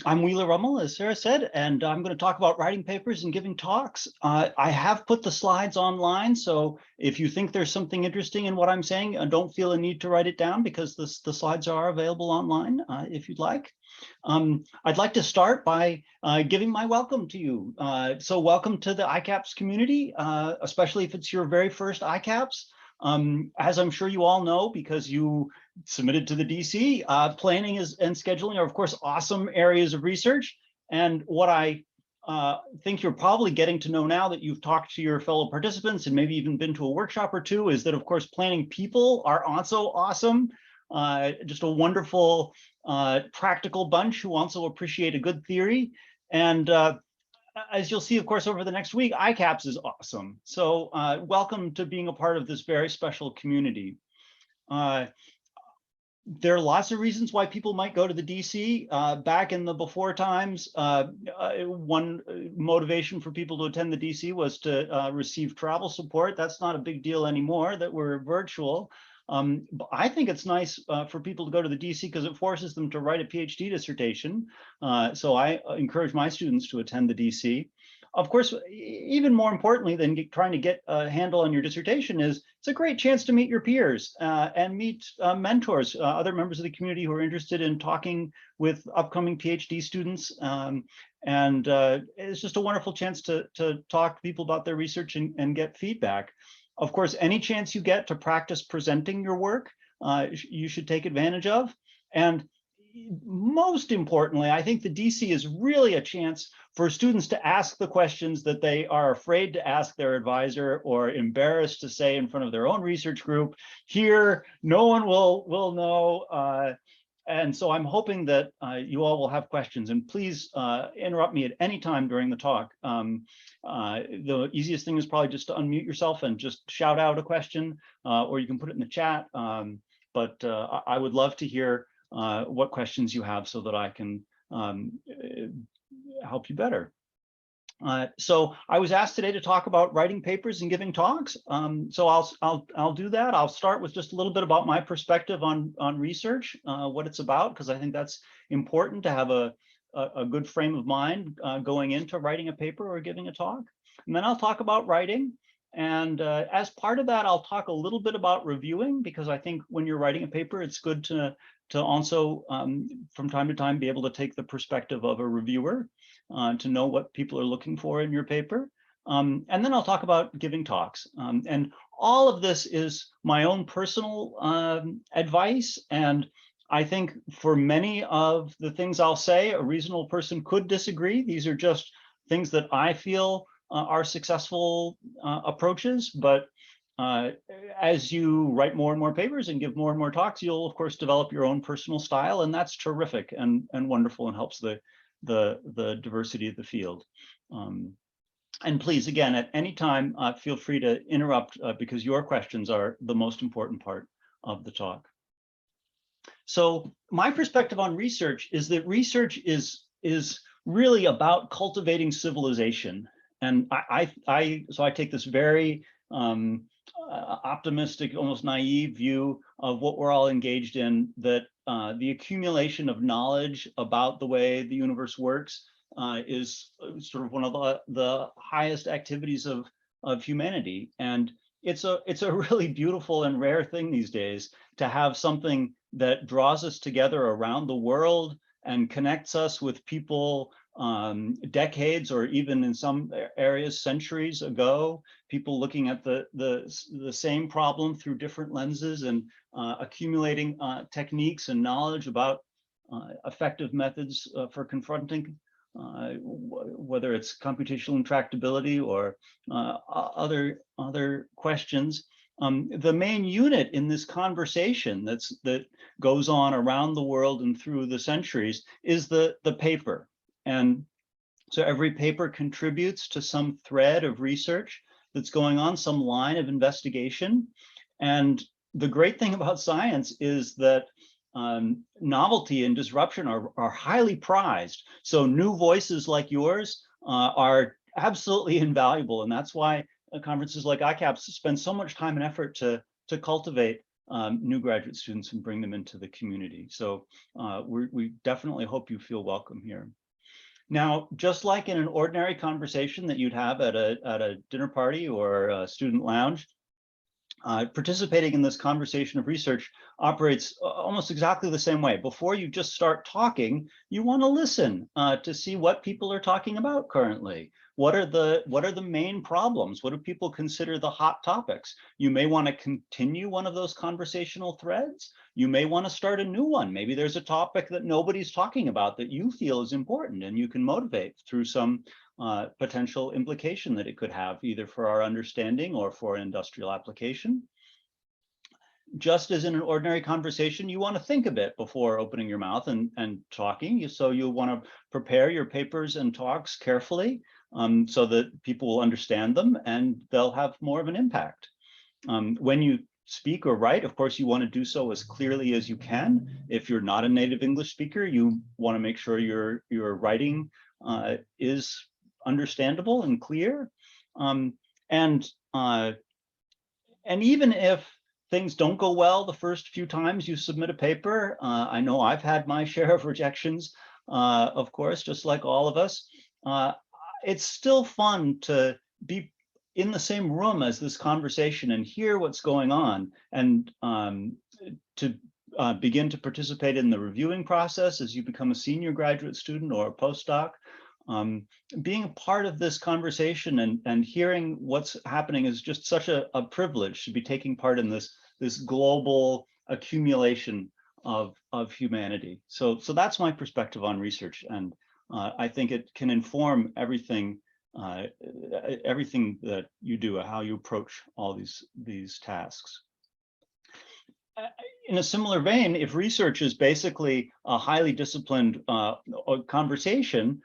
I'm Wheeler Ruml, as Sarah said, and I'm going to talk about writing papers and giving talks. I have put the slides online, so if you think there's something interesting in what I'm saying, don't feel a need to write it down because the slides are available online if you'd like. I'd like to start by giving my welcome to you. So welcome to the ICAPS community, especially if it's your very first ICAPS. As I'm sure you all know, because you submitted to the DC, planning and scheduling are, of course, awesome areas of research. And what I think you're probably getting to know now that you've talked to your fellow participants and maybe even been to a workshop or two is that, of course, planning people are also awesome. Just a wonderful, practical bunch who also appreciate a good theory. And as you'll see, of course, over the next week, ICAPS is awesome. So welcome to being a part of this very special community. There are lots of reasons why people might go to the DC. Back in the before times, one motivation for people to attend the DC was to receive travel support. That's not a big deal anymore that we're virtual. But I think it's nice for people to go to the DC because it forces them to write a PhD dissertation. So I encourage my students to attend the DC. Of course, even more importantly than trying to get a handle on your dissertation is it's a great chance to meet your peers and meet mentors, other members of the community who are interested in talking with upcoming PhD students. And it's just a wonderful chance to talk to people about their research and get feedback. Of course, any chance you get to practice presenting your work, you should take advantage of. And most importantly, I think the DC is really a chance for students to ask the questions that they are afraid to ask their advisor or embarrassed to say in front of their own research group. Here, no one will know. And so I'm hoping that you all will have questions, and please interrupt me at any time during the talk. The easiest thing is probably just to unmute yourself and just shout out a question, or you can put it in the chat. But I would love to hear what questions you have so that I can help you better. So I was asked today to talk about writing papers and giving talks. So I'll do that. I'll start with just a little bit about my perspective on research, what it's about, because I think that's important to have a good frame of mind going into writing a paper or giving a talk. And then I'll talk about writing. And as part of that, I'll talk a little bit about reviewing, because I think when you're writing a paper, it's good to also, from time to time, be able to take the perspective of a reviewer to know what people are looking for in your paper. And then I'll talk about giving talks. And all of this is my own personal advice. And I think for many of the things I'll say, a reasonable person could disagree. These are just things that I feel are successful approaches. But as you write more and more papers and give more and more talks, you'll of course develop your own personal style, and that's terrific and wonderful and helps the diversity of the field. And please, again, at any time, feel free to interrupt because your questions are the most important part of the talk. So my perspective on research is that research is really about cultivating civilization. And so I take this very optimistic, almost naive view of what we're all engaged in, that the accumulation of knowledge about the way the universe works is sort of one of the highest activities of humanity. And it's a really beautiful and rare thing these days to have something that draws us together around the world and connects us with people decades or even in some areas centuries ago, people looking at the same problem through different lenses and accumulating techniques and knowledge about effective methods for confronting whether it's computational intractability or other questions. The main unit in this conversation that goes on around the world and through the centuries is the paper. And so every paper contributes to some thread of research that's going on, some line of investigation. And the great thing about science is that novelty and disruption are highly prized. So new voices like yours are absolutely invaluable. And that's why conferences like ICAPS spend so much time and effort to cultivate new graduate students and bring them into the community. So we definitely hope you feel welcome here. Now, just like in an ordinary conversation that you'd have at a dinner party or a student lounge, participating in this conversation of research operates almost exactly the same way. Before you just start talking, you want to listen to see what people are talking about currently. What are the main problems? What do people consider the hot topics? You may want to continue one of those conversational threads. You may want to start a new one. Maybe there's a topic that nobody's talking about that you feel is important, and you can motivate through some potential implication that it could have, either for our understanding or for an industrial application. Just as in an ordinary conversation, you want to think a bit before opening your mouth and talking. So you want to prepare your papers and talks carefully so that people will understand them and they'll have more of an impact. When you speak or write, of course, you want to do so as clearly as you can. If you're not a native English speaker, you want to make sure your writing is understandable and clear. And even if things don't go well the first few times you submit a paper, I know I've had my share of rejections, of course, just like all of us. It's still fun to be in the same room as this conversation and hear what's going on, and to begin to participate in the reviewing process as you become a senior graduate student or a postdoc. Being a part of this conversation and hearing what's happening is just such a privilege to be taking part in this global accumulation of humanity. So that's my perspective on research, and I think it can inform everything that you do, how you approach all these tasks. In a similar vein, if research is basically a highly disciplined conversation,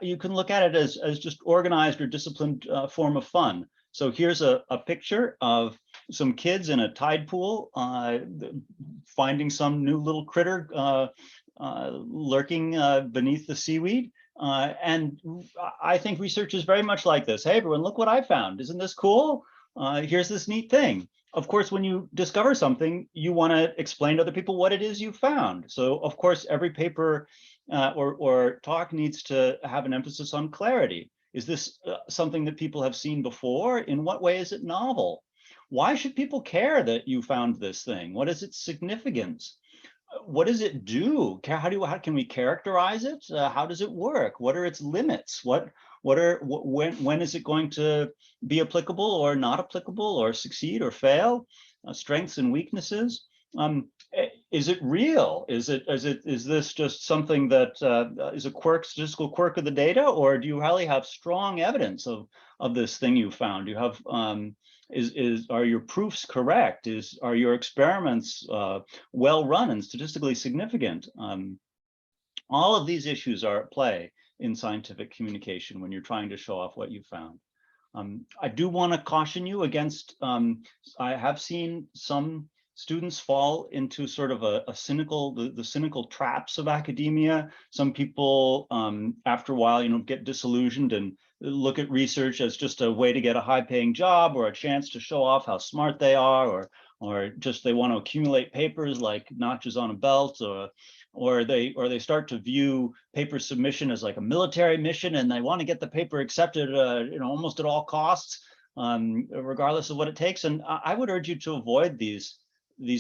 you can look at it as just organized or disciplined form of fun. So here's a picture of some kids in a tide pool finding some new little critter lurking beneath the seaweed. And I think research is very much like this. Hey, everyone, look what I found. Isn't this cool? Here's this neat thing. Of course, when you discover something, you want to explain to other people what it is you found. So, of course, every paper or talk needs to have an emphasis on clarity. Is this something that people have seen before? In what way is it novel? Why should people care that you found this thing? What is its significance? What does it do? How can we characterize it? How does it work? What are its limits? When is it going to be applicable or not applicable, or succeed or fail? Strengths and weaknesses. Is it real? Is this just something that is a statistical quirk of the data, or do you really have strong evidence of this thing you found? Do you have are your proofs correct? Are your experiments well run and statistically significant? All of these issues are at play in scientific communication when you're trying to show off what you found. I do want to caution you against, I have seen some students fall into sort of the cynical traps of academia. Some people, after a while, get disillusioned and look at research as just a way to get a high-paying job or a chance to show off how smart they are, or just they want to accumulate papers like notches on a belt, or they start to view paper submission as like a military mission, and they want to get the paper accepted, almost at all costs, regardless of what it takes. And I would urge you to avoid these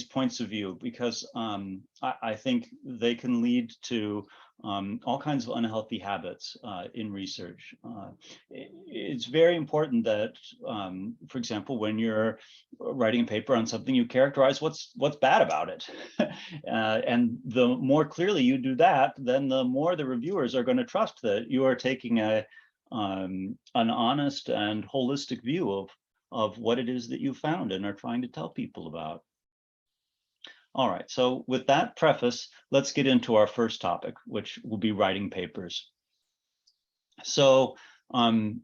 points of view, because I think they can lead to all kinds of unhealthy habits in research. It's very important that, for example, when you're writing a paper on something, you characterize what's bad about it. And the more clearly you do that, then the more the reviewers are going to trust that you are taking an honest and holistic view of what it is that you found and are trying to tell people about. All right, so with that preface, let's get into our first topic, which will be writing papers. So the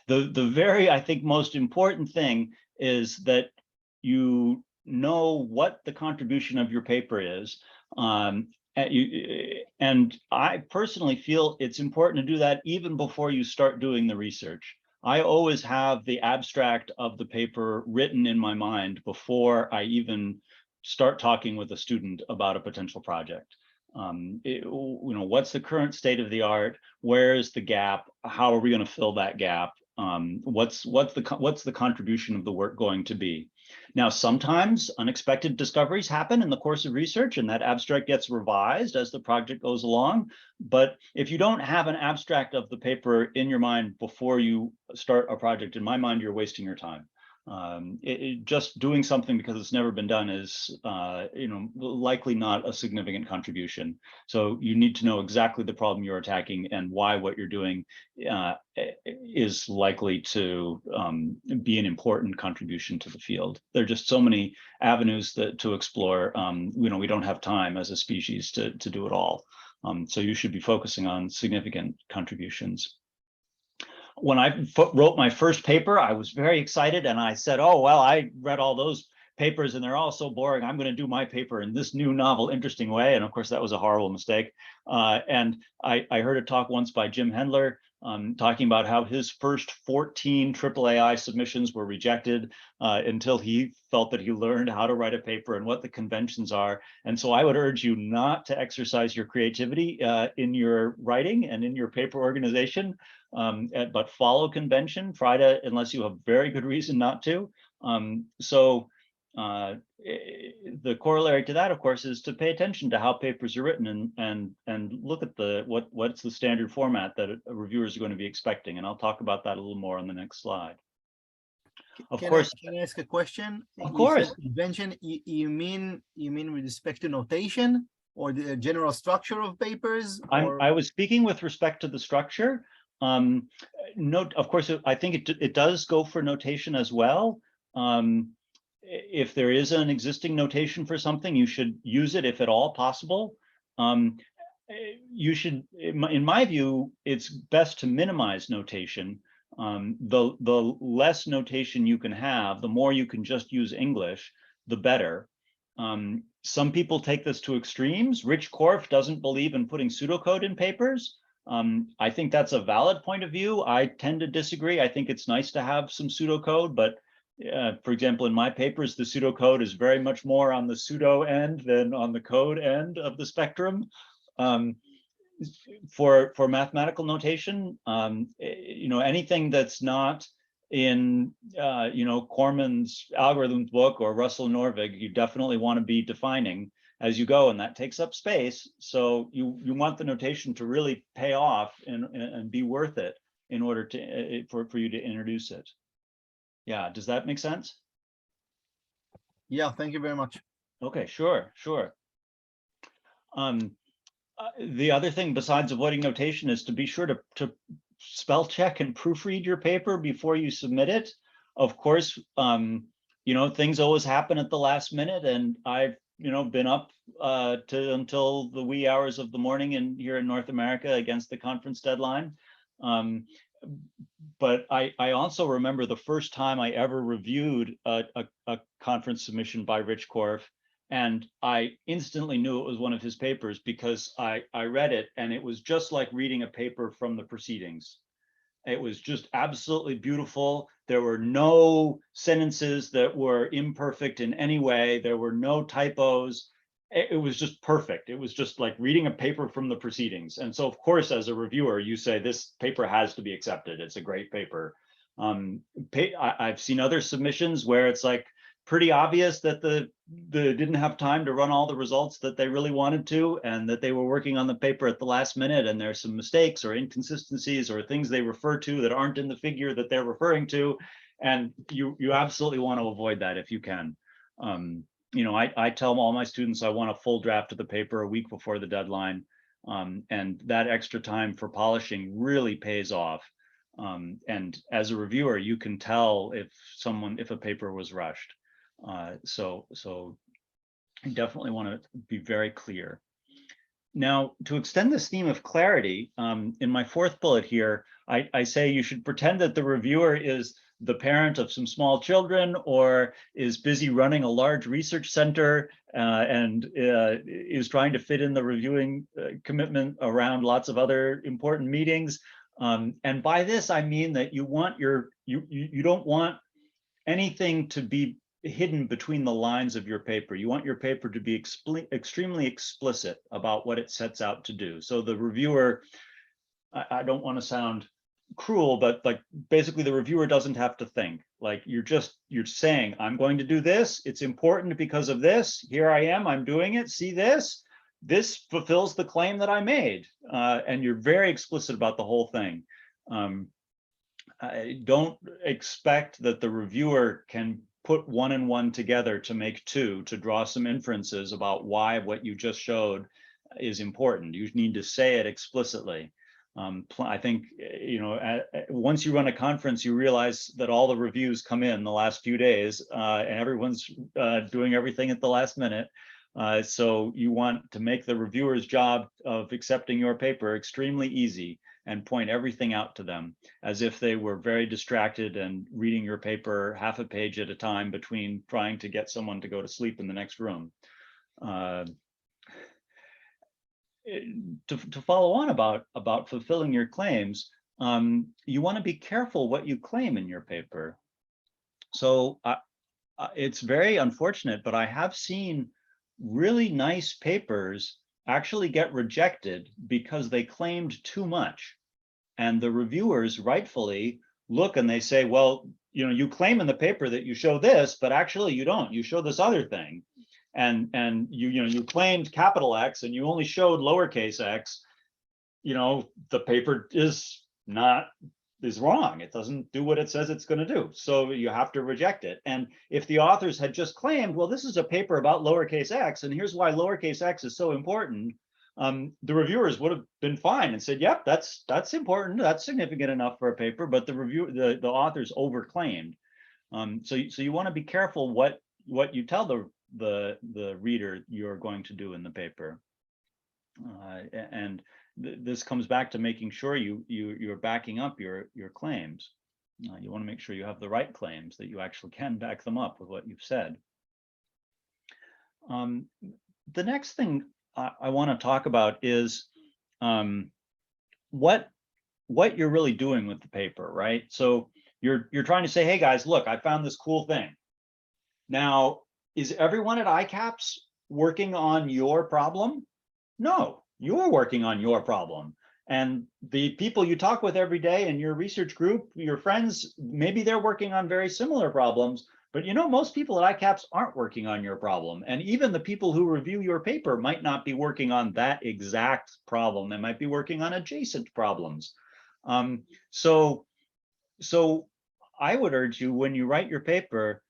very, I think, most important thing is that you know what the contribution of your paper is. And I personally feel it's important to do that even before you start doing the research. I always have the abstract of the paper written in my mind before I even start talking with a student about a potential project. What's the current state of the art? Where is the gap? How are we going to fill that gap? What's the contribution of the work going to be? Now, sometimes unexpected discoveries happen in the course of research, and that abstract gets revised as the project goes along. But if you don't have an abstract of the paper in your mind before you start a project, in my mind, you're wasting your time. Just doing something because it's never been done is, likely not a significant contribution. So you need to know exactly the problem you're attacking and why what you're doing is likely to be an important contribution to the field. There are just so many avenues to explore. We don't have time as a species to do it all. So you should be focusing on significant contributions. When I wrote my first paper, I was very excited, and I said, oh, well, I read all those papers and they're all so boring. I'm going to do my paper in this new novel, interesting way. And of course, that was a horrible mistake. And I heard a talk once by Jim Hendler talking about how his first 14 AAAI submissions were rejected until he felt that he learned how to write a paper and what the conventions are. And so I would urge you not to exercise your creativity in your writing and in your paper organization, but follow convention. Try to, unless you have very good reason not to. The corollary to that, of course, is to pay attention to how papers are written and look at what's the standard format that reviewers are going to be expecting. And I'll talk about that a little more on the next slide. Can I ask a question? Of course. Convention, you mean with respect to notation or the general structure of papers? I was speaking with respect to the structure. Of course, I think it does go for notation as well. If there is an existing notation for something, you should use it if at all possible. You should, in my view, it's best to minimize notation. The less notation you can have, the more you can just use English, the better. Some people take this to extremes. Rich Korf doesn't believe in putting pseudocode in papers. I think that's a valid point of view. I tend to disagree. I think it's nice to have some pseudocode, but for example, in my papers, the pseudocode is very much more on the pseudo end than on the code end of the spectrum. For mathematical notation, anything that's not in Corman's algorithms book or Russell Norvig, you definitely want to be defining as you go, and that takes up space. So you want the notation to really pay off and be worth it in order to for you to introduce it. Yeah, does that make sense? Yeah, thank you very much. Okay, sure. The other thing besides avoiding notation is to be sure to spell check and proofread your paper before you submit it. Of course, things always happen at the last minute, and I've been up until the wee hours of the morning here in North America against the conference deadline. But I also remember the first time I ever reviewed a conference submission by Rich Korf, and I instantly knew it was one of his papers because I read it, and it was just like reading a paper from the proceedings. It was just absolutely beautiful. There were no sentences that were imperfect in any way. There were no typos. It was just perfect. It was just like reading a paper from the proceedings. And so, of course, as a reviewer, you say this paper has to be accepted. It's a great paper. I've seen other submissions where it's like pretty obvious that they didn't have time to run all the results that they really wanted to, and that they were working on the paper at the last minute, and there's some mistakes or inconsistencies or things they refer to that aren't in the figure that they're referring to. And you absolutely want to avoid that if you can. I tell all my students I want a full draft of the paper a week before the deadline, and that extra time for polishing really pays off. And as a reviewer, you can tell if a paper was rushed. So you definitely want to be very clear. Now, to extend this theme of clarity, in my fourth bullet here, I say you should pretend that the reviewer is the parent of some small children or is busy running a large research center and is trying to fit in the reviewing commitment around lots of other important meetings. And by this, I mean that you want you don't want anything to be hidden between the lines of your paper. You want your paper to be extremely explicit about what it sets out to do. So the reviewer, I don't want to sound cruel, but like basically the reviewer doesn't have to think. Like you're saying, I'm going to do this. It's important because of this. Here I am. I'm doing it. See this. This fulfills the claim that I made. And you're very explicit about the whole thing. I don't expect that the reviewer can put one and one together to make two, to draw some inferences about why what you just showed is important. You need to say it explicitly. I think, once you run a conference, you realize that all the reviews come in the last few days, and everyone's doing everything at the last minute. So you want to make the reviewer's job of accepting your paper extremely easy and point everything out to them as if they were very distracted and reading your paper half a page at a time between trying to get someone to go to sleep in the next room. To follow on about fulfilling your claims, you want to be careful what you claim in your paper. So it's very unfortunate, but I have seen really nice papers actually get rejected because they claimed too much. And the reviewers rightfully look and they say, well, you claim in the paper that you show this, but actually you don't. You show this other thing. And you claimed capital X and you only showed lowercase x. The paper is wrong. It doesn't do what it says it's going to do. So you have to reject it. And if the authors had just claimed, well, this is a paper about lowercase x, and here's why lowercase x is so important, the reviewers would have been fine and said, yep, that's important. That's significant enough for a paper. But the authors overclaimed. So you want to be careful what you tell the reader you're going to do in the paper. And this comes back to making sure you're backing up your claims. You want to make sure you have the right claims, that you actually can back them up with what you've said. The next thing I want to talk about is what you're really doing with the paper, right? So you're trying to say, hey guys, look, I found this cool thing. Now, is everyone at ICAPS working on your problem? No, you're working on your problem. And the people you talk with every day in your research group, your friends, maybe they're working on very similar problems, but most people at ICAPS aren't working on your problem. And even the people who review your paper might not be working on that exact problem. They might be working on adjacent problems. So I would urge you, when you write your paper,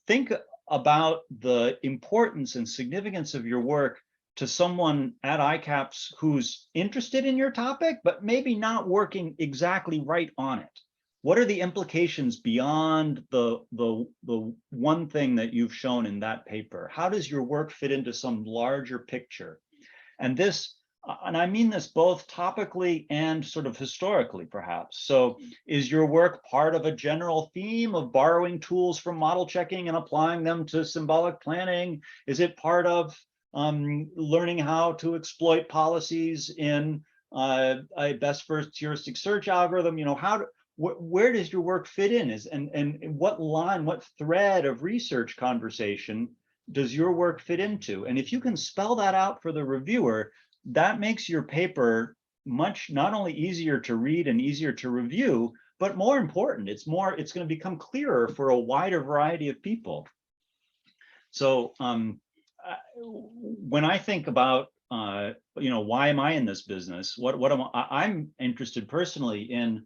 think about the importance and significance of your work to someone at ICAPS who's interested in your topic, but maybe not working exactly right on it. What are the implications beyond the one thing that you've shown in that paper? How does your work fit into some larger picture? And I mean this both topically and sort of historically, perhaps. So is your work part of a general theme of borrowing tools from model checking and applying them to symbolic planning? Is it part of learning how to exploit policies in a best first heuristic search algorithm? Where does your work fit in? And what thread of research conversation does your work fit into? And if you can spell that out for the reviewer, that makes your paper not only easier to read and easier to review, but more important, it's going to become clearer for a wider variety of people. So when I think about why am I in this business? I'm interested personally in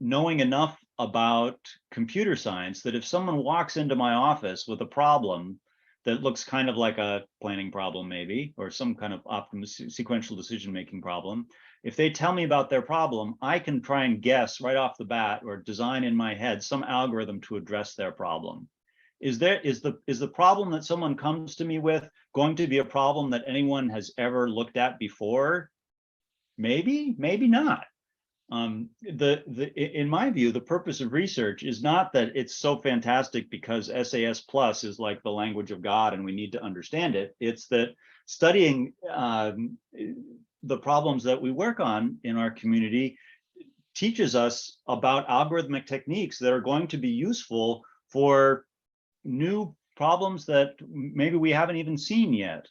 knowing enough about computer science that if someone walks into my office with a problem that looks kind of like a planning problem, maybe, or some kind of sequential decision-making problem, if they tell me about their problem, I can try and guess right off the bat or design in my head some algorithm to address their problem. Is the problem that someone comes to me with going to be a problem that anyone has ever looked at before? Maybe, maybe not. In my view, the purpose of research is not that it's so fantastic because SAS plus is like the language of God and we need to understand it. It's that studying the problems that we work on in our community teaches us about algorithmic techniques that are going to be useful for new problems that maybe we haven't even seen yet.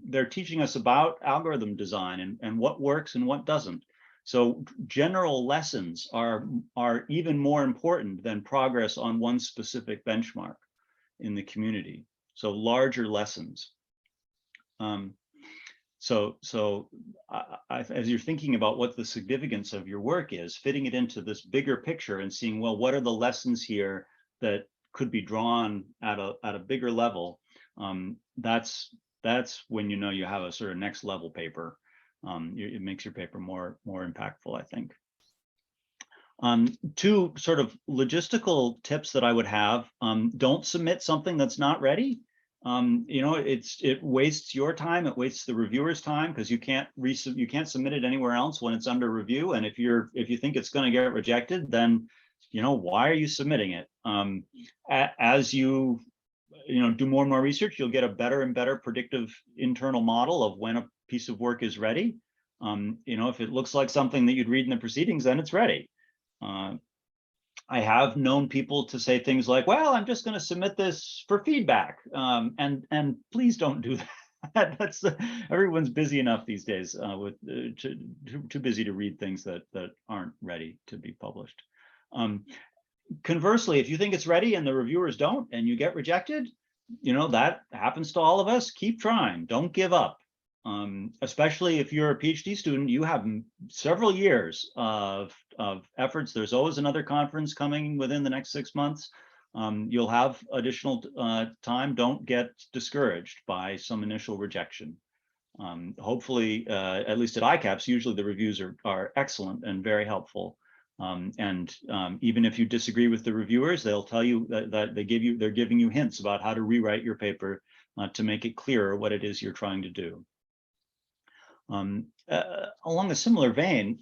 They're teaching us about algorithm design and what works and what doesn't. So general lessons are even more important than progress on one specific benchmark in the community. So larger lessons. As you're thinking about what the significance of your work is, fitting it into this bigger picture and seeing, well, what are the lessons here that could be drawn at a bigger level? That's when you know you have a sort of next level paper. It makes your paper more impactful, I think. Two sort of logistical tips that I would have: don't submit something that's not ready. It wastes your time, it wastes the reviewer's time, because you can't submit it anywhere else when it's under review. And if you think it's going to get rejected, then why are you submitting it? As you do more and more research, you'll get a better and better predictive internal model of when a piece of work is ready. If it looks like something that you'd read in the proceedings, then it's ready. I have known people to say things like, well, I'm just going to submit this for feedback. And please don't do that. That's everyone's busy enough these days, too busy to read things that aren't ready to be published. Conversely, if you think it's ready and the reviewers don't, and you get rejected, that happens to all of us. Keep trying. Don't give up. Especially if you're a PhD student, you have several years of efforts. There's always another conference coming within the next 6 months. You'll have additional time. Don't get discouraged by some initial rejection. Hopefully, at least at ICAPS, usually the reviews are excellent and very helpful. Even if you disagree with the reviewers, they'll tell you that they're giving you hints about how to rewrite your paper to make it clearer what it is you're trying to do. Along a similar vein,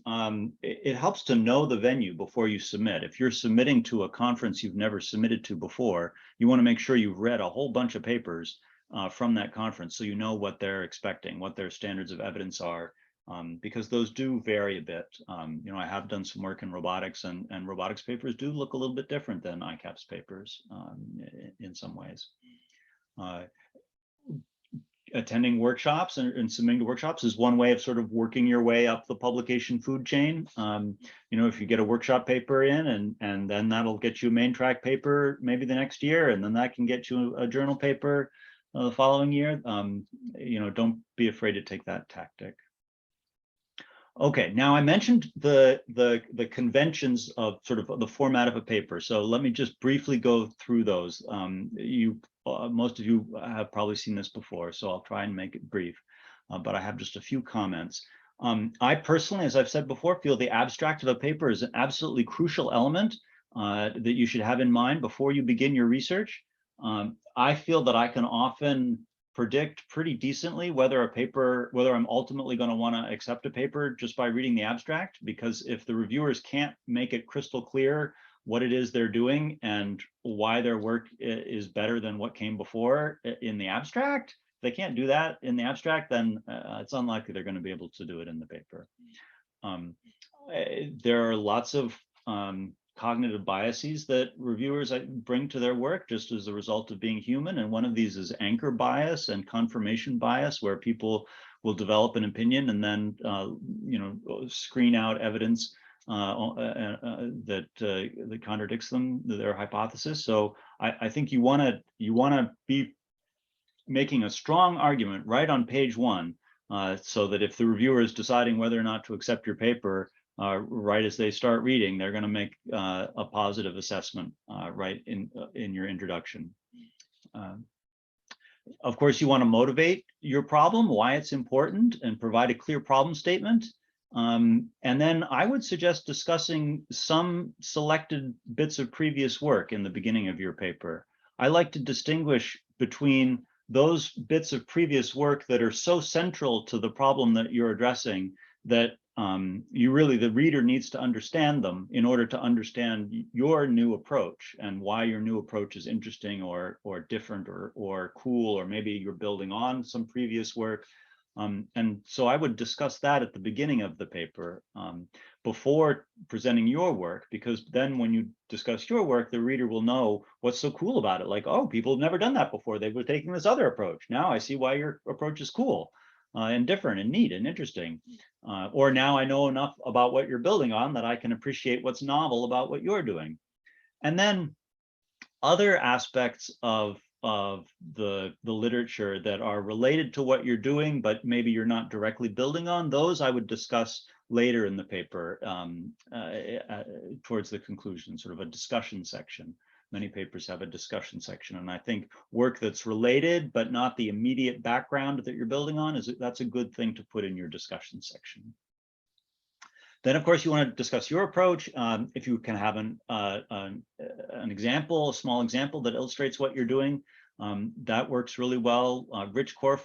it helps to know the venue before you submit. If you're submitting to a conference you've never submitted to before, you want to make sure you've read a whole bunch of papers from that conference, so you know what they're expecting, what their standards of evidence are, because those do vary a bit. I have done some work in robotics, and robotics papers do look a little bit different than ICAPS papers in some ways. Attending workshops and submitting to workshops is one way of sort of working your way up the publication food chain. If you get a workshop paper in, and then that'll get you a main track paper maybe the next year, and then that can get you a journal paper the following year. Don't be afraid to take that tactic. Okay, now I mentioned the conventions of sort of the format of a paper. So let me just briefly go through those. Most of you have probably seen this before, so I'll try and make it brief, but I have just a few comments. I personally, as I've said before, feel the abstract of a paper is an absolutely crucial element that you should have in mind before you begin your research. I feel that I can often predict pretty decently whether I'm ultimately going to want to accept a paper just by reading the abstract, because if the reviewers can't make it crystal clear what it is they're doing and why their work is better than what came before in the abstract, if they can't do that in the abstract, then it's unlikely they're going to be able to do it in the paper. There are lots of cognitive biases that reviewers bring to their work just as a result of being human. And one of these is anchor bias and confirmation bias, where people will develop an opinion and then screen out evidence that contradicts their hypothesis. So I think you want to be making a strong argument right on page one, so that if the reviewer is deciding whether or not to accept your paper, right as they start reading, they're going to make a positive assessment right in your introduction. Of course, you want to motivate your problem, why it's important, and provide a clear problem statement. And then I would suggest discussing some selected bits of previous work in the beginning of your paper. I like to distinguish between those bits of previous work that are so central to the problem that you're addressing that the reader needs to understand them in order to understand your new approach and why your new approach is interesting or different or cool, or maybe you're building on some previous work. And so I would discuss that at the beginning of the paper before presenting your work, because then when you discuss your work, the reader will know what's so cool about it. Like, oh, people have never done that before. They were taking this other approach. Now I see why your approach is cool and different and neat and interesting. Or now I know enough about what you're building on that I can appreciate what's novel about what you're doing. And then other aspects of the literature that are related to what you're doing, but maybe you're not directly building on, those I would discuss later in the paper towards the conclusion, sort of a discussion section. Many papers have a discussion section, and I think work that's related but not the immediate background that you're building on that's a good thing to put in your discussion section. Then, of course, you want to discuss your approach. If you can have an example, a small example that illustrates what you're doing, that works really well. Rich Korf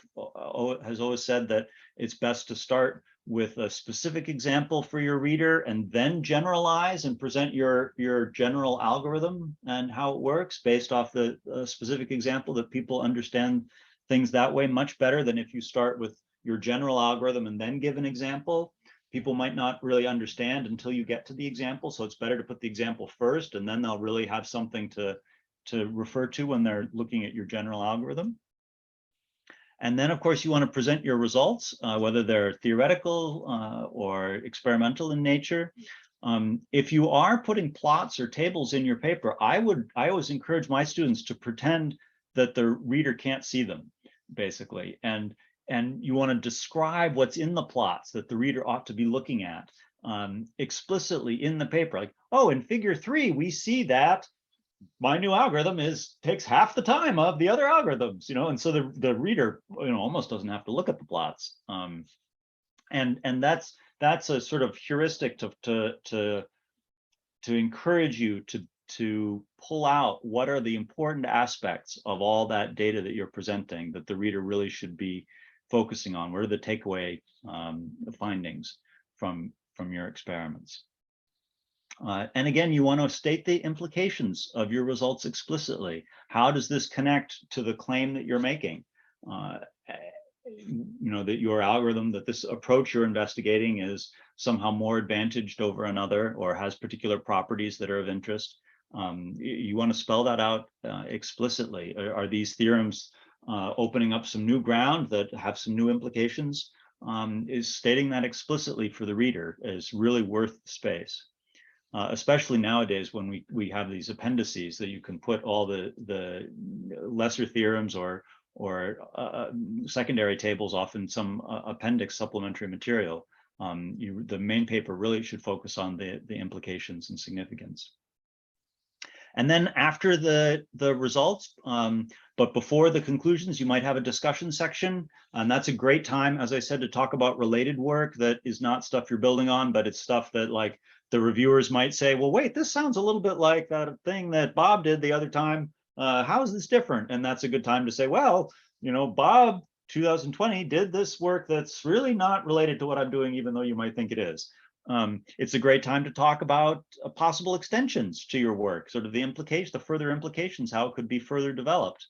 has always said that it's best to start with a specific example for your reader and then generalize and present your general algorithm and how it works based off the specific example, that people understand things that way much better than if you start with your general algorithm and then give an example. People might not really understand until you get to the example. So it's better to put the example first, and then they'll really have something to refer to when they're looking at your general algorithm. And then, of course, you want to present your results, whether they're theoretical or experimental in nature. If you are putting plots or tables in your paper, I always encourage my students to pretend that the reader can't see them, basically. And you want to describe what's in the plots that the reader ought to be looking at explicitly in the paper. Like, oh, in figure 3, we see that my new algorithm takes half the time of the other algorithms, and so the reader, almost doesn't have to look at the plots. And that's a sort of heuristic to encourage you to pull out what are the important aspects of all that data that you're presenting that the reader really should be focusing on. What are the takeaway findings from your experiments? And again, you want to state the implications of your results explicitly. How does this connect to the claim that you're making? That your algorithm, that this approach you're investigating is somehow more advantaged over another or has particular properties that are of interest. You want to spell that out explicitly. Are these theorems opening up some new ground that have some new implications? Is stating that explicitly for the reader is really worth the space. Especially nowadays when we have these appendices that you can put all the lesser theorems or secondary tables off in some appendix supplementary material. The main paper really should focus on the implications and significance. And then after the results, but before the conclusions, you might have a discussion section. And that's a great time, as I said, to talk about related work that is not stuff you're building on, but it's stuff that, like, the reviewers might say, well, wait, this sounds a little bit like that thing that Bob did the other time. How is this different? And that's a good time to say, well, Bob 2020 did this work that's really not related to what I'm doing, even though you might think it is. It's a great time to talk about possible extensions to your work, sort of the further implications, how it could be further developed.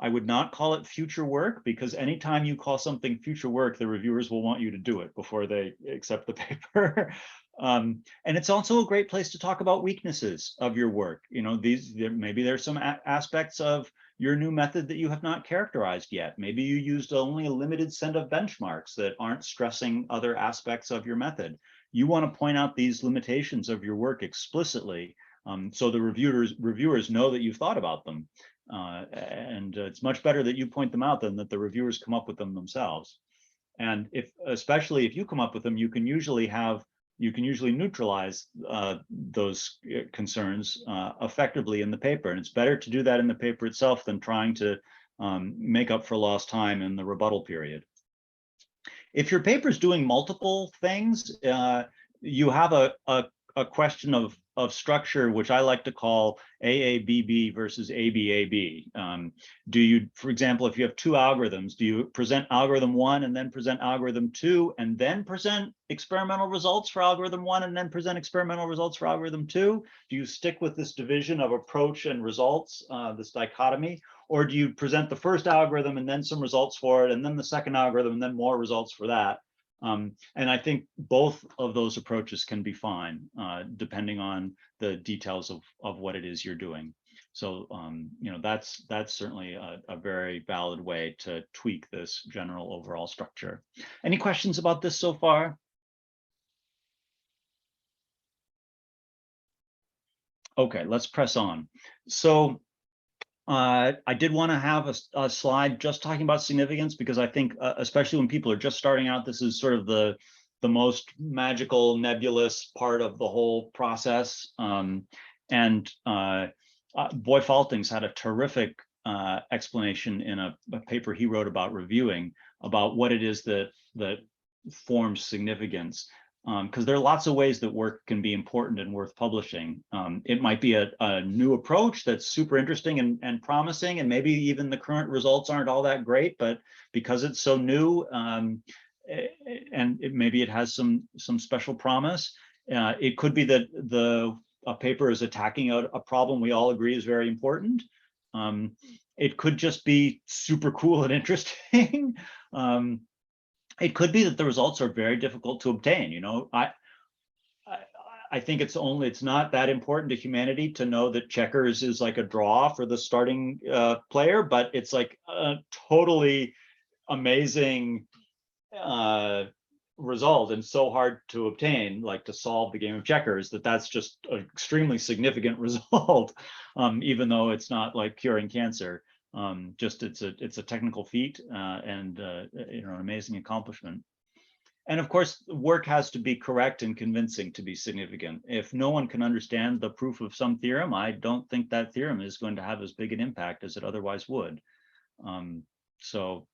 I would not call it future work, because anytime you call something future work, the reviewers will want you to do it before they accept the paper. And it's also a great place to talk about weaknesses of your work. Maybe there's some aspects of your new method that you have not characterized yet. Maybe you used only a limited set of benchmarks that aren't stressing other aspects of your method. You want to point out these limitations of your work explicitly, so the reviewers know that you've thought about them. And it's much better that you point them out than that the reviewers come up with them themselves. And especially if you come up with them, you can usually neutralize those concerns effectively in the paper. And it's better to do that in the paper itself than trying to make up for lost time in the rebuttal period. If your paper is doing multiple things, you have a question of structure, which I like to call AABB versus ABAB. Do you, for example, if you have two algorithms, do you present algorithm 1 and then present algorithm 2 and then present experimental results for algorithm 1 and then present experimental results for algorithm 2? Do you stick with this division of approach and results, this dichotomy? or do you present the first algorithm and then some results for it, and then the second algorithm and then more results for that? And I think both of those approaches can be fine, depending on the details of what it is you're doing. So, that's certainly a very valid way to tweak this general overall structure. Any questions about this so far? Okay, let's press on. So I did want to have a slide just talking about significance, because I think, especially when people are just starting out, this is sort of the most magical, nebulous part of the whole process. Boy Faltings had a terrific explanation in a paper he wrote about reviewing, about what it is that forms significance. Because there are lots of ways that work can be important and worth publishing. It might be a new approach that's super interesting and promising, and maybe even the current results aren't all that great, but because it's so new, and maybe it has some special promise. It could be that a paper is attacking a problem we all agree is very important. It could just be super cool and interesting. It could be that the results are very difficult to obtain. I think it's not that important to humanity to know that checkers is like a draw for the starting player, but it's like a totally amazing result and so hard to obtain, like to solve the game of checkers, that's just an extremely significant result, even though it's not like curing cancer. Just it's a technical feat, and an amazing accomplishment. And of course, work has to be correct and convincing to be significant. If no one can understand the proof of some theorem, I don't think that theorem is going to have as big an impact as it otherwise would. So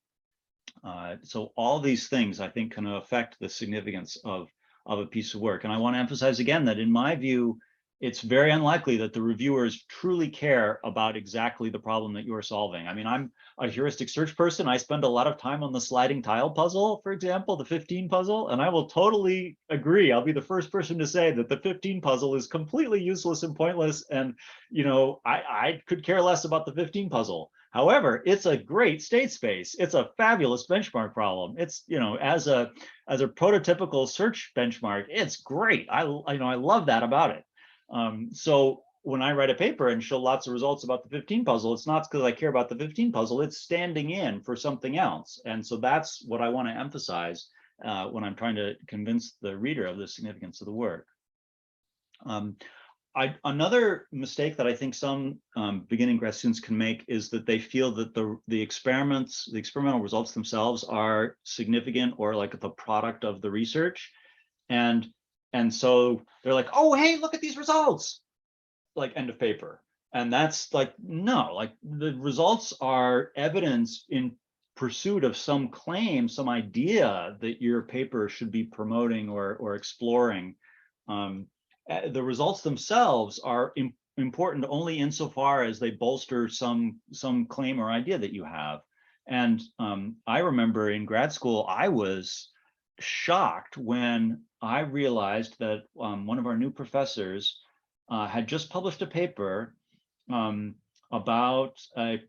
all these things, I think, can affect the significance of a piece of work. And I want to emphasize again that in my view, it's very unlikely that the reviewers truly care about exactly the problem that you're solving. I mean, I'm a heuristic search person. I spend a lot of time on the sliding tile puzzle, for example, the 15 puzzle, and I will totally agree. I'll be the first person to say that the 15 puzzle is completely useless and pointless. And, I could care less about the 15 puzzle. However, it's a great state space. It's a fabulous benchmark problem. It's, as a prototypical search benchmark, it's great. I love that about it. So when I write a paper and show lots of results about the 15 puzzle, it's not because I care about the 15 puzzle, it's standing in for something else. And so that's what I want to emphasize when I'm trying to convince the reader of the significance of the work. Another mistake that I think some beginning grad students can make is that they feel that the experimental results themselves are significant, or like the product of the research. And so they're like, oh, hey, look at these results, like end of paper. And that's like, no, like the results are evidence in pursuit of some claim, some idea that your paper should be promoting or exploring. The results themselves are important only insofar as they bolster some claim or idea that you have. And I remember in grad school, I was shocked when I realized that one of our new professors had just published a paper about a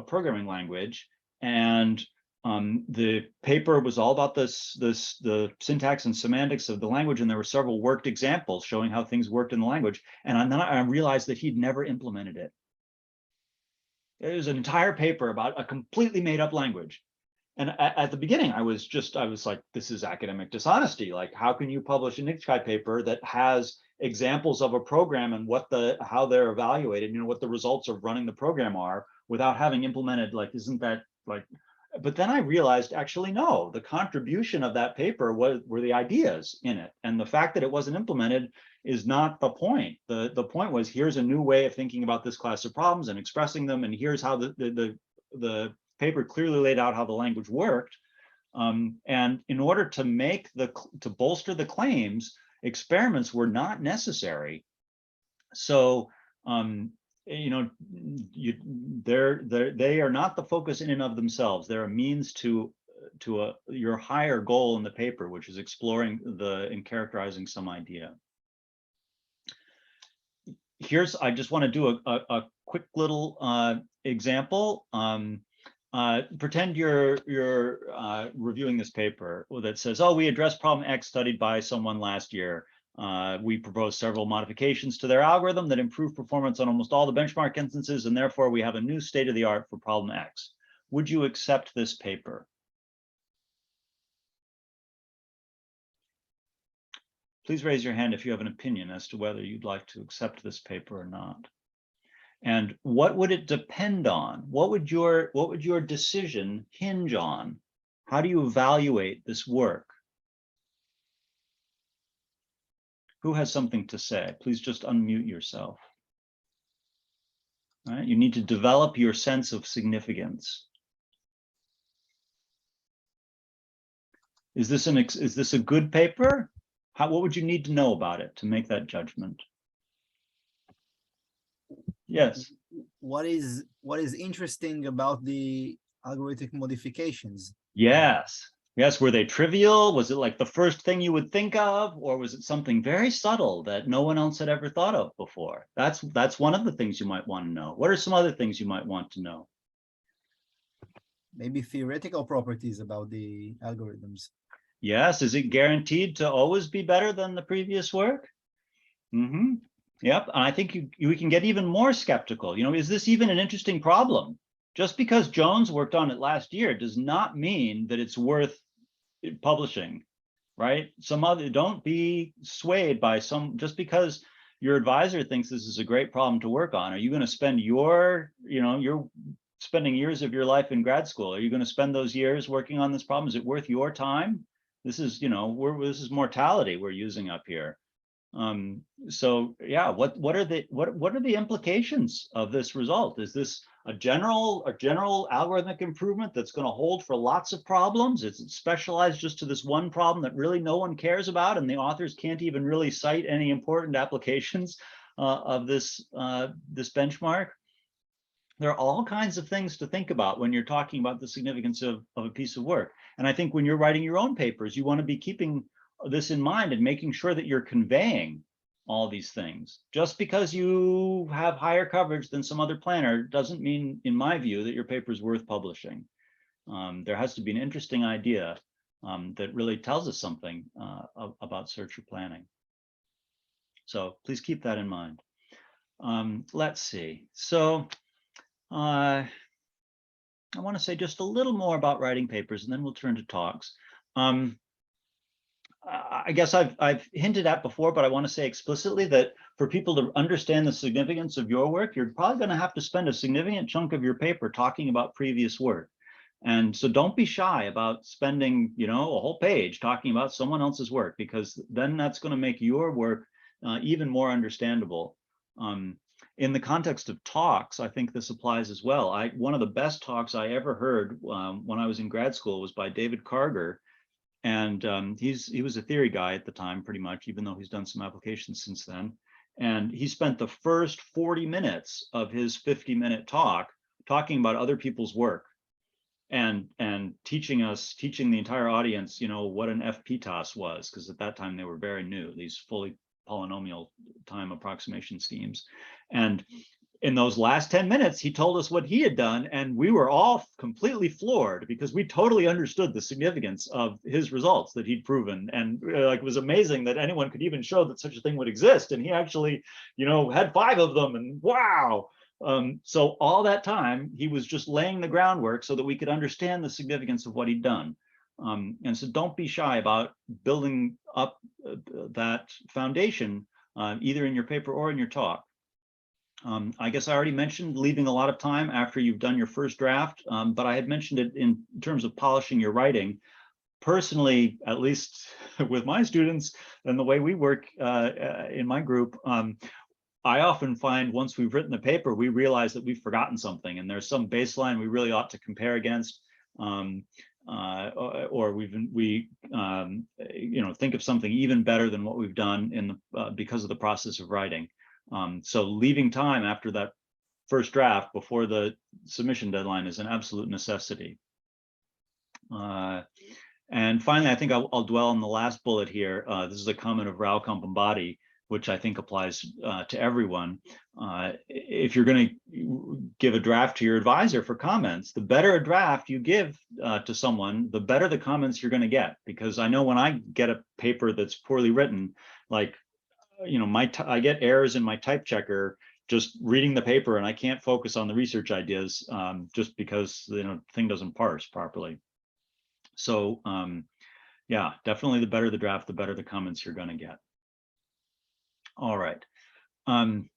programming language, and the paper was all about the syntax and semantics of the language, and there were several worked examples showing how things worked in the language. And then I realized that he'd never implemented it. It was an entire paper about a completely made up language. And at the beginning, I was like, this is academic dishonesty. Like, how can you publish an ICAPS paper that has examples of a program and how they're evaluated, what the results of running the program are, without having implemented, like, isn't that like, but then I realized, actually, no, the contribution of that paper were the ideas in it. And the fact that it wasn't implemented is not the point. The point was, here's a new way of thinking about this class of problems and expressing them. And here's how the paper clearly laid out how the language worked. And in order to bolster the claims, experiments were not necessary. So, they are not the focus in and of themselves. They're a means to your higher goal in the paper, which is exploring and characterizing some idea. I just want to do a quick little example. Pretend you're reviewing this paper that says, oh, we addressed problem X studied by someone last year. We proposed several modifications to their algorithm that improve performance on almost all the benchmark instances, and therefore we have a new state of the art for problem X. Would you accept this paper? Please raise your hand if you have an opinion as to whether you'd like to accept this paper or not. And what would it depend on? What would your decision hinge on? How do you evaluate this work? Who has something to say? Please just unmute yourself. All right, you need to develop your sense of significance. Is this a good paper? What would you need to know about it to make that judgment? Yes. What is interesting about the algorithmic modifications? Yes. Yes. Were they trivial? Was it like the first thing you would think of, or was it something very subtle that no one else had ever thought of before? That's one of the things you might want to know. What are some other things you might want to know? Maybe theoretical properties about the algorithms. Yes. Is it guaranteed to always be better than the previous work? Mm-hmm. Yep. And I think you can get even more skeptical. You know, is this even an interesting problem? Just because Jones worked on it last year does not mean that it's worth publishing, right? Don't be swayed by just because your advisor thinks this is a great problem to work on. Are you going to spend you're spending years of your life in grad school. Are you going to spend those years working on this problem? Is it worth your time? This is, this is mortality we're using up here. So yeah, what are the implications of this result? Is this a general algorithmic improvement that's going to hold for lots of problems? Is it specialized just to this one problem that really no one cares about, and the authors can't even really cite any important applications of this benchmark? There are all kinds of things to think about when you're talking about the significance of a piece of work. And I think when you're writing your own papers, you want to be keeping this in mind and making sure that you're conveying all these things. Just because you have higher coverage than some other planner doesn't mean, in my view, that your paper is worth publishing. There has to be an interesting idea that really tells us something about search or planning. So please keep that in mind. Let's see. So I want to say just a little more about writing papers, and then we'll turn to talks. I guess I've hinted at before, but I want to say explicitly that for people to understand the significance of your work, you're probably going to have to spend a significant chunk of your paper talking about previous work. And so don't be shy about spending, a whole page talking about someone else's work, because then that's going to make your work even more understandable. In the context of talks, I think this applies as well. One of the best talks I ever heard when I was in grad school was by David Karger. And he was a theory guy at the time, pretty much, even though he's done some applications since then. And he spent the first 40 minutes of his 50-minute talk talking about other people's work and teaching the entire audience, what an FPTOS was, because at that time they were very new, these fully polynomial time approximation schemes. And in those last 10 minutes, he told us what he had done, and we were all completely floored because we totally understood the significance of his results that he'd proven. And it was amazing that anyone could even show that such a thing would exist. And he actually, had 5 of them, and wow. So all that time, he was just laying the groundwork so that we could understand the significance of what he'd done. And so don't be shy about building up that foundation, either in your paper or in your talk. I guess I already mentioned leaving a lot of time after you've done your first draft, but I had mentioned it in terms of polishing your writing. Personally, at least with my students and the way we work in my group, I often find once we've written the paper, we realize that we've forgotten something, and there's some baseline we really ought to compare against, or we think of something even better than what we've done because of the process of writing. So leaving time after that first draft before the submission deadline is an absolute necessity. And finally, I think I'll dwell on the last bullet here. This is a comment of Rao Kampambadi, which I think applies to everyone. If you're going to give a draft to your advisor for comments, the better a draft you give to someone, the better the comments you're going to get. Because I know when I get a paper that's poorly written, like, I get errors in my type checker just reading the paper, and I can't focus on the research ideas just because the thing doesn't parse properly. So yeah, definitely the better the draft, the better the comments you're going to get. All right. I'm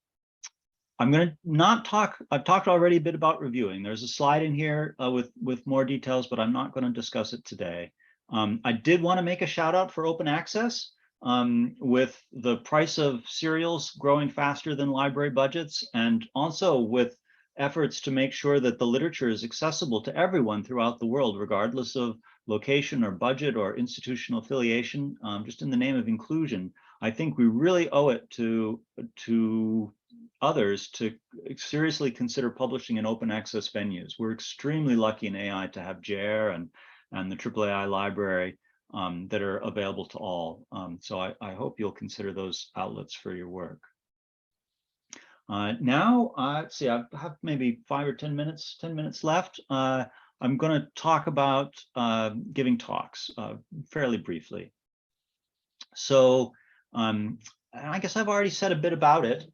going to not talk. I've talked already a bit about reviewing. There's a slide in here with more details, but I'm not going to discuss it today. I did want to make a shout out for open access. With the price of serials growing faster than library budgets, and also with efforts to make sure that the literature is accessible to everyone throughout the world, regardless of location or budget or institutional affiliation, just in the name of inclusion. I think we really owe it to others to seriously consider publishing in open access venues. We're extremely lucky in AI to have JAIR and the AAAI library that are available to all. So I hope you'll consider those outlets for your work. Now, let's see, I have maybe 5 or 10 minutes left. I'm going to talk about giving talks fairly briefly. So I guess I've already said a bit about it.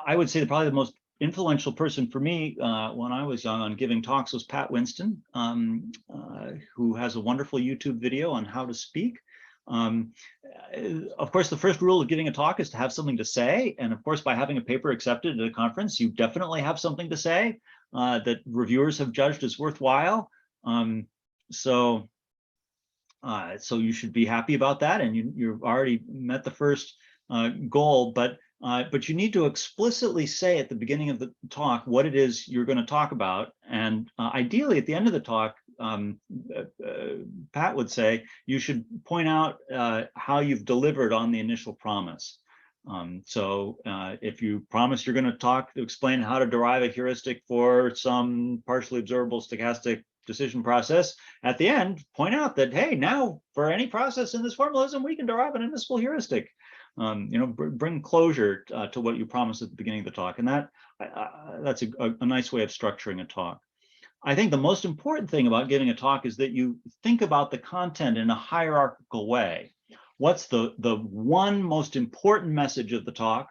I would say that probably the most influential person for me when I was young on giving talks was Pat Winston, who has a wonderful YouTube video on how to speak. Of course, the first rule of giving a talk is to have something to say. And of course, by having a paper accepted at a conference, you definitely have something to say that reviewers have judged as worthwhile. So you should be happy about that. And you've already met the first goal, but you need to explicitly say at the beginning of the talk what it is you're going to talk about. And ideally, at the end of the talk, Pat would say, you should point out how you've delivered on the initial promise. So if you promise you're going to explain how to derive a heuristic for some partially observable stochastic decision process, at the end, point out that, hey, now for any process in this formalism, we can derive an admissible heuristic. Bring closure to what you promised at the beginning of the talk. And that's a nice way of structuring a talk. I think the most important thing about giving a talk is that you think about the content in a hierarchical way. What's the one most important message of the talk?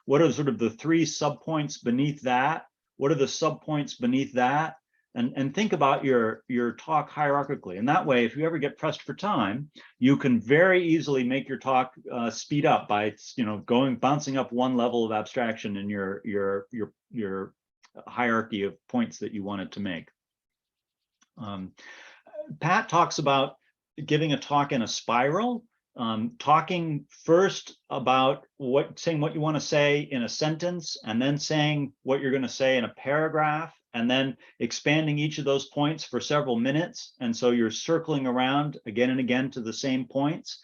What are sort of the 3 subpoints beneath that? What are the subpoints beneath that? And think about your talk hierarchically. And that way, if you ever get pressed for time, you can very easily make your talk speed up by bouncing up one level of abstraction in your hierarchy of points that you wanted to make. Pat talks about giving a talk in a spiral, talking first about saying what you want to say in a sentence, and then saying what you're going to say in a paragraph, and then expanding each of those points for several minutes. And so you're circling around again and again to the same points.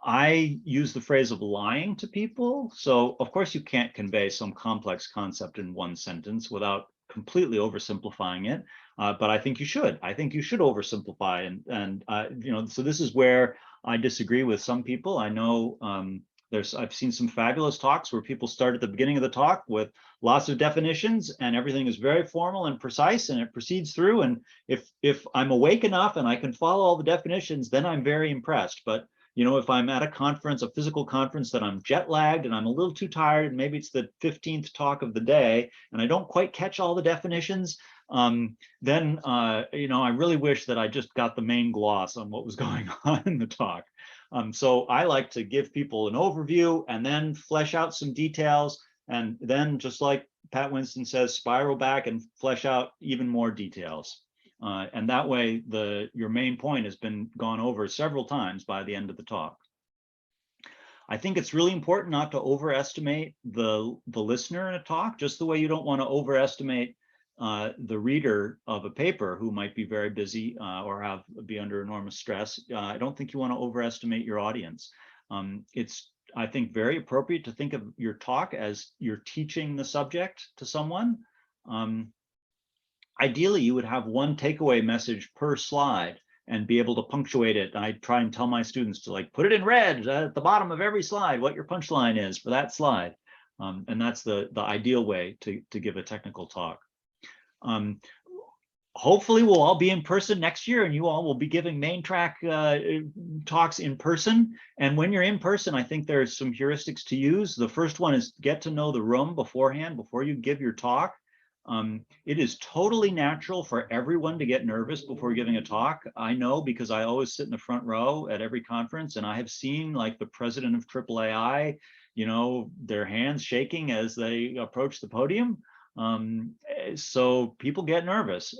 I use the phrase of lying to people. So of course you can't convey some complex concept in one sentence without completely oversimplifying it. But I think you should. I think you should oversimplify. And so this is where I disagree with some people. I know I've seen some fabulous talks where people start at the beginning of the talk with lots of definitions and everything is very formal and precise and it proceeds through. And if I'm awake enough and I can follow all the definitions, then I'm very impressed. But if I'm at a conference, a physical conference, that I'm jet lagged and I'm a little too tired, and maybe it's the 15th talk of the day, and I don't quite catch all the definitions, then I really wish that I just got the main gloss on what was going on in the talk. So I like to give people an overview and then flesh out some details, and then, just like Pat Winston says, spiral back and flesh out even more details. And that way, your main point has been gone over several times by the end of the talk. I think it's really important not to overestimate the listener in a talk, just the way you don't want to overestimate the reader of a paper who might be very busy or be under enormous stress. I don't think you want to overestimate your audience. It's, I think, very appropriate to think of your talk as you're teaching the subject to someone. Ideally, you would have one takeaway message per slide. and be able to punctuate it. I try and tell my students to like put it in red at the bottom of every slide, what your punchline is for that slide. And that's the ideal way to give a technical talk. Hopefully we'll all be in person next year, and you all will be giving main track talks in person. And when you're in person, I think there's some heuristics to use. The first one is get to know the room beforehand, before you give your talk. It is totally natural for everyone to get nervous before giving a talk. I know, because I always sit in the front row at every conference, and I have seen like the president of AAAI, you know, their hands shaking as they approach the podium. So people get nervous,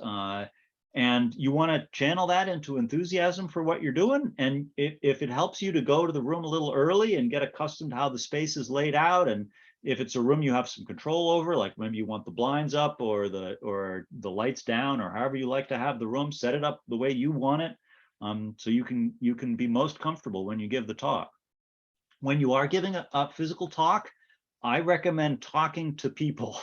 and you want to channel that into enthusiasm for what you're doing. And if it helps you to go to the room a little early and get accustomed to how the space is laid out, and if it's a room you have some control over, like maybe you want the blinds up or the lights down, or however you like to have the room, set it up the way you want it, so you can be most comfortable when you give the talk. When you are giving a physical talk, I recommend talking to people.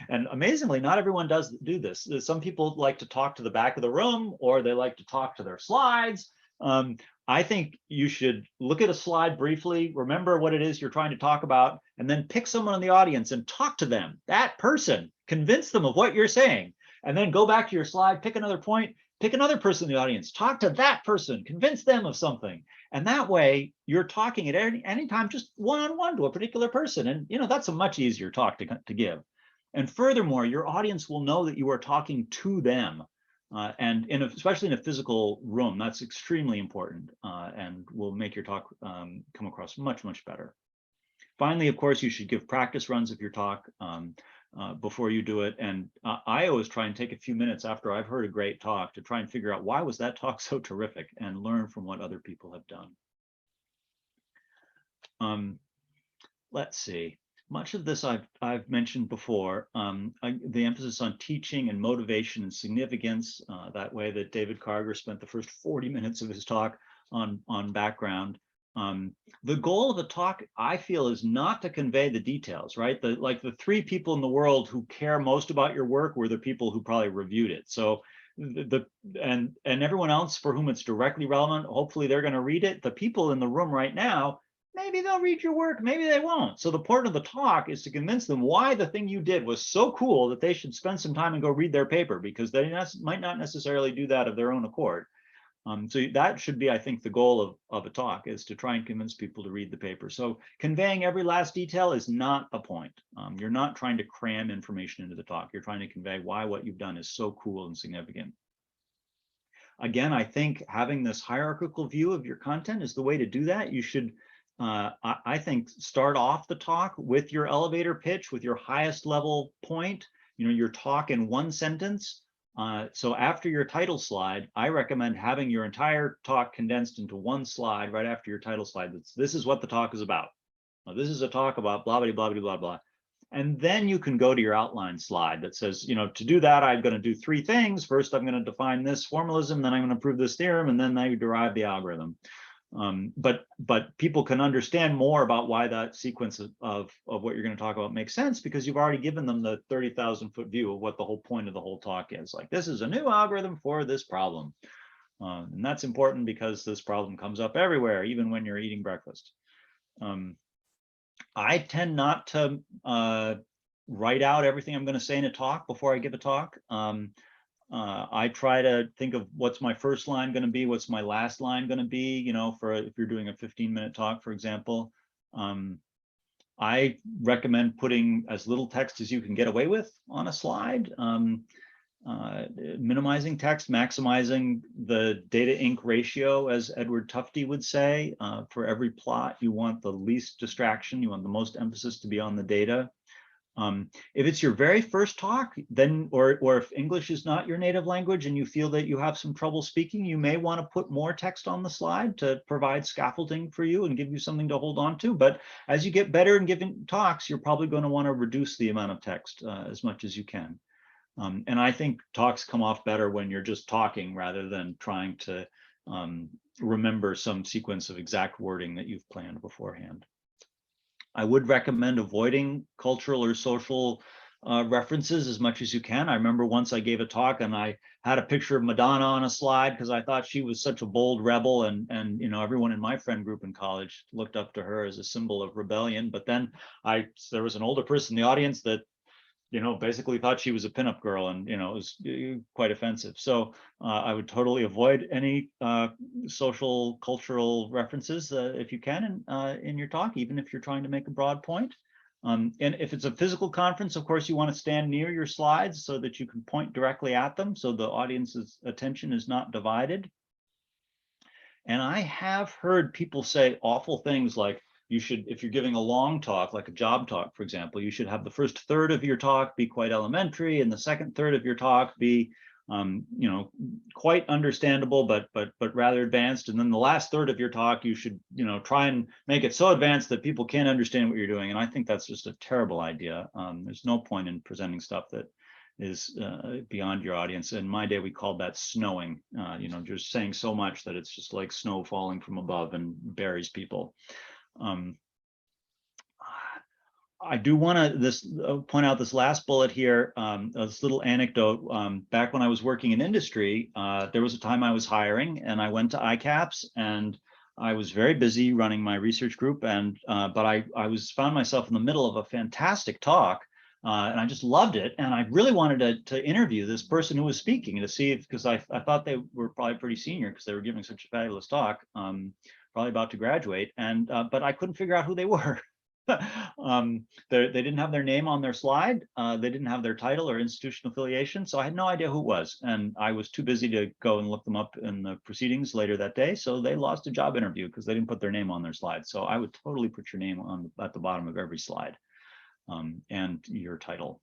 And amazingly, not everyone does do this. Some people like to talk to the back of the room, or they like to talk to their slides. I think you should look at a slide briefly, remember what it is you're trying to talk about, and then pick someone in the audience and talk to them, that person, convince them of what you're saying, and then go back to your slide, pick another point, pick another person in the audience, talk to that person, convince them of something. And that way you're talking at any time, just one-on-one to a particular person. And you know, that's a much easier talk to give. And furthermore, your audience will know that you are talking to them. And especially in a physical room, that's extremely important, and will make your talk come across much, much better. Finally, of course, you should give practice runs of your talk before you do it. And I always try and take a few minutes after I've heard a great talk to try and figure out, why was that talk so terrific, and learn from what other people have done. Let's see. Much of this I've mentioned before. The emphasis on teaching and motivation and significance, that way that David Carger spent the first 40 minutes of his talk on background. The goal of the talk, I feel, is not to convey the details, right? Like the three people in the world who care most about your work were the people who probably reviewed it. So and everyone else for whom it's directly relevant, hopefully they're going to read it. The people in the room right now, maybe they'll read your work, maybe they won't. So the point of the talk is to convince them why the thing you did was so cool that they should spend some time and go read their paper, because they might not necessarily do that of their own accord. So that should be, I think, the goal of a talk, is to try and convince people to read the paper. So conveying every last detail is not the point. You're not trying to cram information into the talk. You're trying to convey why what you've done is so cool and significant. Again, I think having this hierarchical view of your content is the way to do that. You should, I think, start off the talk with your elevator pitch, with your highest level point, you know, your talk in one sentence. So after your title slide, I recommend having your entire talk condensed into one slide right after your title slide. This is what the talk is about. Now, this is a talk about blah, blah, blah, blah, blah, blah. And then you can go to your outline slide that says, you know, to do that, I'm going to do three things. First, I'm going to define this formalism, then I'm going to prove this theorem, and then I derive the algorithm. But people can understand more about why that sequence of what you're going to talk about makes sense, because you've already given them the 30,000-foot view of what the whole point of the whole talk is. Like, this is a new algorithm for this problem. And that's important because this problem comes up everywhere, even when you're eating breakfast. I tend not to write out everything I'm going to say in a talk before I give a talk. I try to think of what's my first line going to be, what's my last line going to be, you know, for if you're doing a 15-minute talk, for example. I recommend putting as little text as you can get away with on a slide, minimizing text, maximizing the data ink ratio, as Edward Tufte would say. For every plot, you want the least distraction, you want the most emphasis to be on the data. If it's your very first talk, then, or if English is not your native language and you feel that you have some trouble speaking, you may want to put more text on the slide to provide scaffolding for you and give you something to hold on to. But as you get better in giving talks, you're probably going to want to reduce the amount of text as much as you can. And I think talks come off better when you're just talking rather than trying to remember some sequence of exact wording that you've planned beforehand. I would recommend avoiding cultural or social references as much as you can. I remember once I gave a talk and I had a picture of Madonna on a slide because I thought she was such a bold rebel, and you know, everyone in my friend group in college looked up to her as a symbol of rebellion. But then there was an older person in the audience that, you know, basically thought she was a pinup girl, and you know, it was quite offensive. So I would totally avoid any social cultural references if you can in your talk, even if you're trying to make a broad point. And if it's a physical conference, of course, you want to stand near your slides so that you can point directly at them, so the audience's attention is not divided. And I have heard people say awful things like, you should, if you're giving a long talk, like a job talk, for example, you should have the first third of your talk be quite elementary and the second third of your talk be, you know, quite understandable, but rather advanced. And then the last third of your talk, you should, you know, try and make it so advanced that people can't understand what you're doing. And I think that's just a terrible idea. There's no point in presenting stuff that is beyond your audience. In my day, we called that snowing, you know, just saying so much that it's just like snow falling from above and buries people. I do want to point out this last bullet here, this little anecdote. Back when I was working in industry, there was a time I was hiring and I went to ICAPS, and I was very busy running my research group, and but I found myself in the middle of a fantastic talk, and I just loved it, and I really wanted to interview this person who was speaking to see if, because I thought they were probably pretty senior because they were giving such a fabulous talk, probably about to graduate, and but I couldn't figure out who they were. They didn't have their name on their slide. They didn't have their title or institutional affiliation, so I had no idea who it was, and I was too busy to go and look them up in the proceedings later that day. So they lost a job interview because they didn't put their name on their slide. So I would totally put your name on at the bottom of every slide, and your title.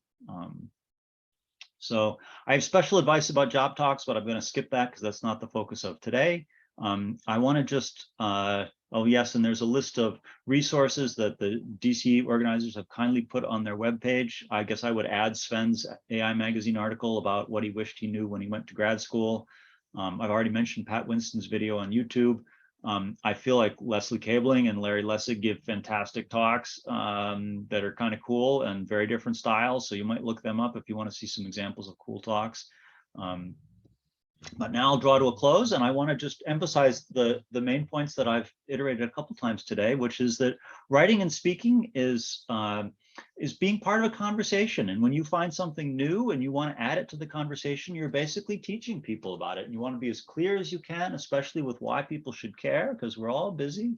So I have special advice about job talks, but I'm going to skip that because that's not the focus of today. I want to just, oh yes, and there's a list of resources that the DC organizers have kindly put on their webpage. I guess I would add Sven's AI Magazine article about what he wished he knew when he went to grad school. I've already mentioned Pat Winston's video on YouTube. I feel like Leslie Cabling and Larry Lessig give fantastic talks that are kind of cool and very different styles. So you might look them up if you want to see some examples of cool talks. But now I'll draw to a close, and I want to just emphasize the main points that I've iterated a couple times today, which is that writing and speaking is being part of a conversation. And when you find something new and you want to add it to the conversation, you're basically teaching people about it. And you want to be as clear as you can, especially with why people should care, because we're all busy.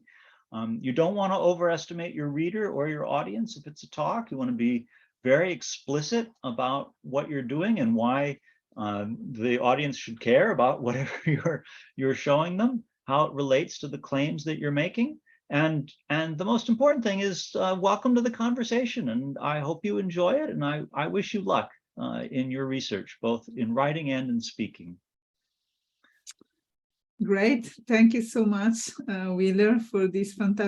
You don't want to overestimate your reader or your audience. If it's a talk, you want to be very explicit about what you're doing and why the audience should care about whatever you're showing them, how it relates to the claims that you're making. And the most important thing is welcome to the conversation. And I hope you enjoy it. And I wish you luck in your research, both in writing and in speaking. Great. Thank you so much, Wheeler, for this fantastic